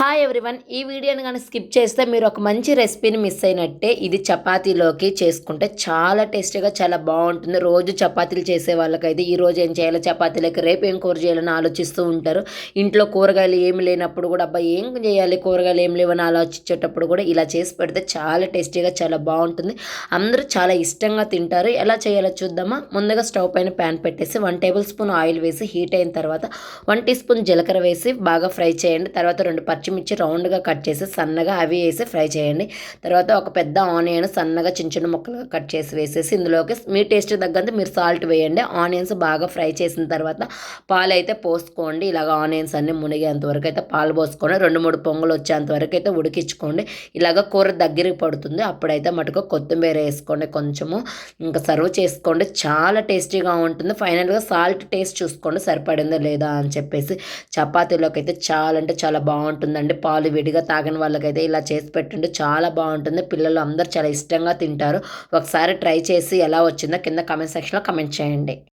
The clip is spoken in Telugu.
Hi everyone. ఈ వీడియోని కానీ స్కిప్ చేస్తే మీరు ఒక మంచి రెసిపీని మిస్ అయినట్టే. ఇది చపాతీలోకి చేసుకుంటే చాలా టేస్టీగా చాలా బాగుంటుంది. రోజు చపాతీలు చేసే వాళ్ళకైతే ఈరోజు ఏం చేయాలో చపాతీలకి రేపు ఏం కూర చేయాలని ఆలోచిస్తూ ఉంటారు. ఇంట్లో కూరగాయలు ఏమి లేనప్పుడు కూడా అబ్బా ఏం చేయాలి, కూరగాయలు ఏం లేవని ఆలోచించేటప్పుడు కూడా ఇలా చేసి పెడితే చాలా టేస్టీగా చాలా బాగుంటుంది. అందరూ చాలా ఇష్టంగా తింటారు. ఎలా చేయాలో చూద్దామా. ముందుగా స్టవ్ పైన ప్యాన్ పెట్టేసి 1 టేబుల్ స్పూన్ ఆయిల్ వేసి హీట్ అయిన తర్వాత 1 టీ స్పూన్ జీలకర్ర వేసి బాగా ఫ్రై చేయండి. తర్వాత 2 పచ్చిమిర్చి రౌండ్గా కట్ చేసి సన్నగా అవి వేసి ఫ్రై చేయండి. తర్వాత ఒక పెద్ద ఆనియన్ సన్నగా చిన్న చిన్న ముక్కలుగా కట్ చేసి వేసేసి ఇందులోకి మీ టేస్ట్ తగ్గంత మీరు సాల్ట్ వేయండి. ఆనియన్స్ బాగా ఫ్రై చేసిన తర్వాత పాలు అయితే పోసుకోండి. ఇలాగ ఆనియన్స్ అన్నీ మునిగేంత వరకు అయితే పాలు పోసుకొని 2-3 పొంగులు వచ్చేంత వరకు అయితే ఉడికించుకోండి. ఇలాగ కూర దగ్గరికి పడుతుంది. అప్పుడైతే మటుకు కొత్తిమీర వేసుకోండి కొంచెము. ఇంకా సర్వ్ చేసుకోండి. చాలా టేస్టీగా ఉంటుంది. ఫైనల్గా సాల్ట్ టేస్ట్ చూసుకోండి సరిపడిందో లేదా అని చెప్పేసి. చపాతీలోకి అయితే చాలా అంటే చాలా బాగుంటుందండి. పాలు విడిగా తాగని వాళ్ళకైతే ఇలా చేసి పెట్టండి, చాలా బాగుంటుంది. పిల్లలు అందరూ చాలా ఇష్టంగా తింటారు. ఒకసారి ట్రై చేసి ఎలా వచ్చిందో కింద కామెంట్ సెక్షన్లో కామెంట్ చేయండి.